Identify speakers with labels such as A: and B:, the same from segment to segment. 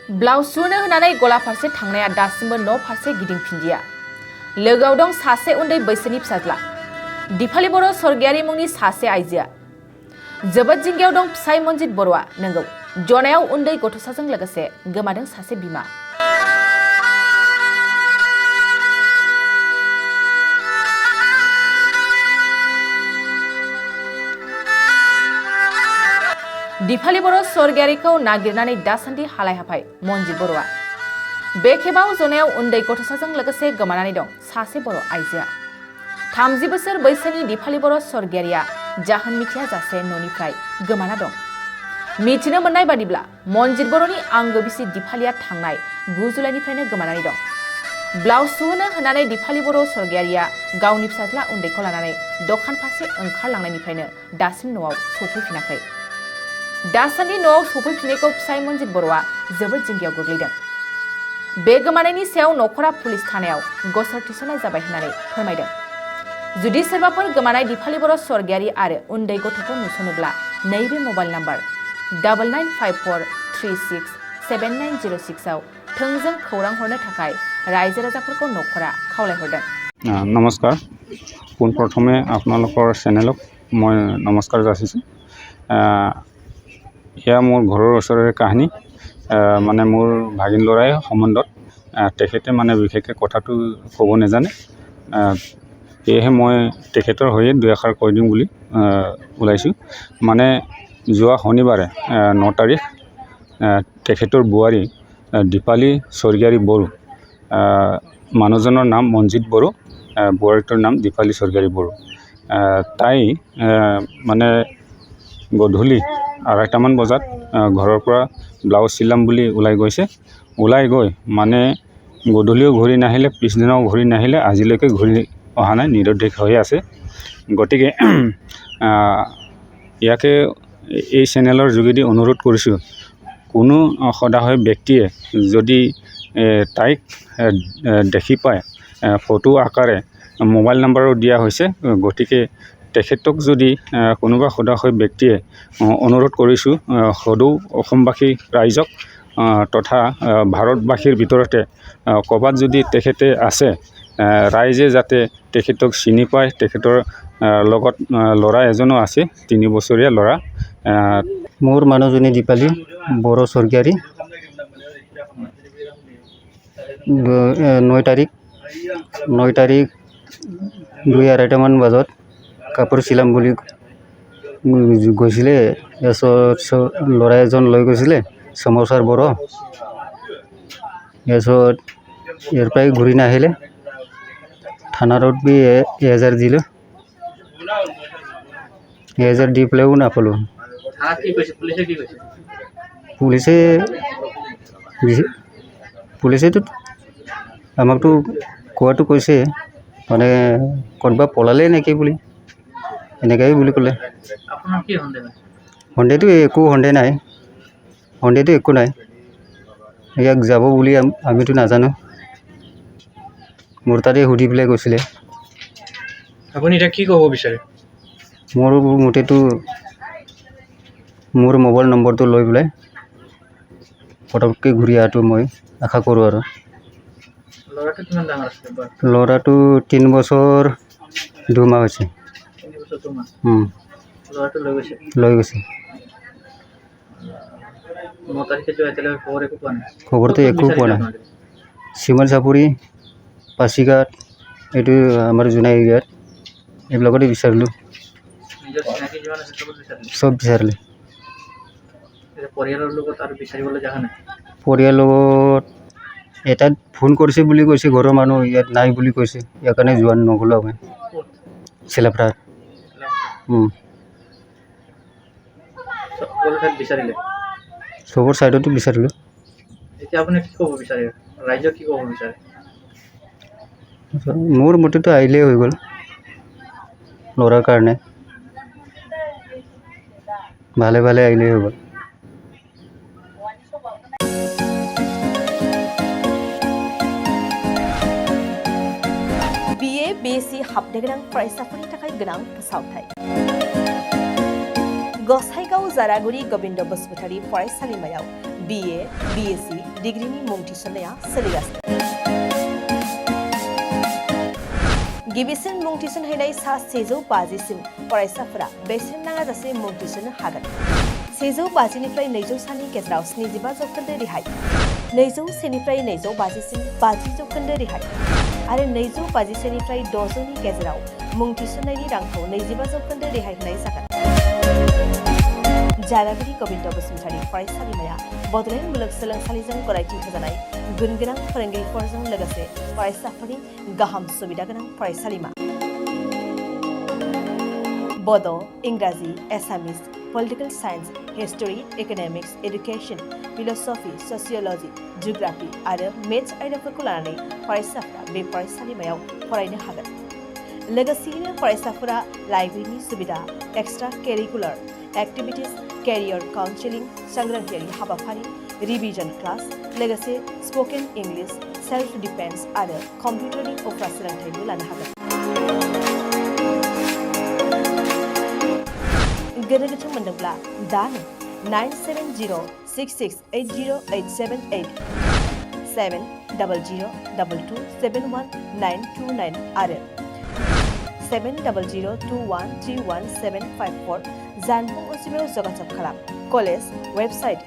A: Blouse सुनो होनानै गला फारसे थांनाया दासिमबो न' फारसे गिदिंफिनदिया लोगोआव दं सासे उन्दै बैसोनि फिसाज्ला दिफाली बर' सरगियारि मुंनि सासे आइजोआ जोबोद जिंगायाव दं फिसाय मनजित बर'आ नंगौ जनायाव उन्दै गथ'साजों लोगोसे गोमादों सासे बिमा दिफाली बर' सरगियारिखौ नागिरनानै दासान्दि हालाय हाफाय मनजित बर'आ बे खेबाव जनायाव उन्दै गथ'साजों लोगोसे गोमानानै दं सासे बर' आइजोआ 30 बोसोर बैसोनि दिफाली बर' सरगियारिया जाहोन मिथिया जासे न'निफ्राय गोमाना दं मिथिनो मोननाय बादिब्ला मनजित बर'नि आंगो बिसि दिफालीया थांनाय 9 जुलाइनिफ्रायनो गोमानानै दं ब्लाउज सुहोनो होनानै दिफाली बर' सरगियारिया गावनि फिसाज्ला उन्दैखौ लानानै दखान फारसे ओंखारलांनायनिफ्रायनो दासिम न'आव सफैफिनाखै दासान्दि न'आव सफैफिननायखौ फिसाय मनजित बर'आ जोबोद जिंगायाव गोग्लैदों बे गोमानायनि सायाव नखरा पुलिस थानायाव गसर थिसननाय जाबाय होननानै फोरमायदों जुदि सोरबाफोर गोमानाय दिफाली बर' सरगियारि आरो उन्दै गथ'खौ नुसनोब्ला नैबे मबाइल नाम्बार 9954367906 आव थोंजों खौरां हरनो थाखाय रायजो राजाफोरखौ नखरा खावलायहरदों
B: नमस्कार पुन प्रथमे आपनालोকৰ चेनेलক মই নমস্কাৰ যাচিছোঁ এয়া মোৰ ঘৰৰ ওচৰৰে কাহিনী মানে মোৰ ভাগিন লৰাই সম্বন্ধত তেখেতে মানে বিশেষকৈ কথাটো ক'ব নেজানে এহে মই তেখেতৰ হৈয়ে দুই আখৰ কৈ দিম বুলি ওলাইছোঁ মানে যোৱা শনিবাৰে 9 তাৰিখ তেখেতৰ বুৱাৰী দিপালী স্বৰ্গীয়াৰী বড়ো মানুহজনৰ নাম মনজিত বড়ো বুৱাৰীটোৰ নাম দিপালী স্বৰ্গীয়াৰী বড়ো তাই মানে গধূলি 2:30মান বজাত ঘৰৰ পৰা ব্লাউজ চিলাম বুলি ওলাই গৈছে ওলাই গৈ মানে গধূলিও ঘূৰি নাহিলে পিছদিনাও ঘূৰি নাহিলে আজিলৈকে ঘূৰি অহা নাই নিৰুদ্দেশ হৈ আছে গতিকে ইয়াকে এই চেনেলৰ যোগেদি অনুৰোধ কৰিছোঁ কোনো সদায় ব্যক্তিয়ে যদি তাইক দেখি পায় ফটো আকাৰে মোবাইল নাম্বাৰো দিয়া হৈছে গতিকে তেখেতক যদি কোনোবা সদায় ব্যক্তিয়ে অনুৰোধ কৰিছোঁ সদৌ অসমবাসী ৰাইজক তথা ভাৰতবাসীৰ ভিতৰতে ক'বাত যদি তেখেতে আছে ৰাইজে যাতে তেখেতক চিনি পায় তেখেতৰ লগত ল'ৰা এজনো আছে 3 বছৰীয়া ল'ৰা
C: মোৰ মানুহজনী দিপালী বড়ো স্বৰ্গীয়াৰী 9 তাৰিখ 2:30মান বজাত কাপোৰ চিলাম বুলি গৈছিলে ল'ৰা এজন লৈ গৈছিলে সমস্যাৰ বড়ো ইয়াত ইয়াৰ পৰাই ঘূৰি নাহিলে থানাৰত বি 1000 দিলে 1000 দি পেলাইও নাপালোঁ পুলিচেতো আমাকতো কোৱাটো কৈছে মানে ক'ৰবাত পলালে নেকি বুলি এনেকৈ বুলি ক'লে সন্দেহটো একো সন্দেহ নাই সন্দেহটো একো নাই ইয়াক যাব বুলি আমিতো নাজানো মোৰ তাতে সুধি পেলাই গৈছিলে
D: আপুনি এতিয়া কি ক'ব বিচাৰে
C: মোৰ মতেতো মোৰ মোবাইল নম্বৰটো লৈ পেলাই পটককৈ ঘূৰি অহাটো মই আশা কৰোঁ আৰু
D: ল'ৰাটো কিমান ডাঙৰ আছে
C: ল'ৰাটো 3 বছৰ 2 মাহ হৈছে
D: 3 বছৰ 2 মাহ ল'ৰাটো লৈ গৈছে 9 তাৰিখে যোৱা এতিয়ালৈকে খবৰ একো পোৱা নাই
C: খবৰটো একো পোৱা নাই চিমল চাপৰি পাছিঘাট এইটো আমাৰ জোনাই এৰিয়াত এইবিলাকতে বিচাৰিলোঁ চব বিচাৰিলে
D: পৰিয়ালৰ লগত আৰু বিচাৰিবলৈ যাহা নাই
C: পৰিয়ালৰ লগত এটাত ফোন কৰিছে বুলি কৈছে ঘৰৰ মানুহ ইয়াত নাই বুলি কৈছে ইয়াৰ কাৰণে যোৱা নগ'লোঁ আমি চিলাপথাৰ চবৰ ছাইডতো বিচাৰিলোঁ
D: এতিয়া আপুনি কি ক'ব বিচাৰে ৰাইজক কি ক'ব বিচাৰে
C: মোৰ মতেতো আহিলেই হৈ গ'ল ল'ৰাৰ কাৰণে ভালে ভালে আহিলেই হৈ গ'ল
A: BA BSc हाबनो गोनां फरायसाफोरनि थाखाय गोनां फोसावथाय गसाइगाव जारागुरि गोविंद बसुमतारी फरायसालिमायाव
E: BA, BSc डिग्रीनि मुं थिसननाया सोलिगासिनो। गिबिसिन मुं थिसनहैनाय सा 150सिम फरायसाफोरा बेसेन नाङाजासे मुं थिसननो हागोन। 150निफ्राय 200 सानि गेजेराव 75% रेहाय, 201निफ्राय 250सिम 50% रेहाय आरो 251निफ्राय 600नि गेजेराव मुं थिसननायनि रांखौ 25% रेहाय होनाय जागोन। जारागुरि गोविन्द बसुमतारी फरायसालिमाया बड'लेण्ड मुलुगसोलोंसालिजों गनायथि होजानाय गुनगोनां फोरोंगिरिफोरजों लोगोसे फरायसाफोरनि गाहाम सुबिदा गोनां फरायसालिमा। बड', इंराजि, Assamese, political science, history, economics, education, philosophy, sociology, geography आरो मेथ्स आयदाफोरखौ लानानै फरायसाफोरा बे फरायसालिमायाव फरायनो हागोन। लोगोसेयैनो फरायसाफोरा लाइब्रेरिनि सुबिदा, extra curricular activities, career counselling, सांग्रांथियारि हाबाफारि, रिविजन क्लास, लोगोसे स्पोकन इंग्लिश, सेल्फ डिफेन्स आरो कम्पिउटारनि उफ्रा सोलोंथायबो लानो हागोन। गोनो गोथो मोनदोंब्ला दानो 9706680878 70022271929 आरो 7002131754 जानबुं अनजिमायाव जगाजग खालाम। College website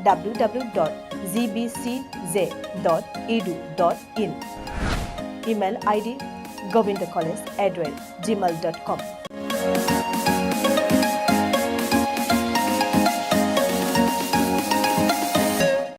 E: www.gbcj.edu.in, email ID govindacollege@gmail.com।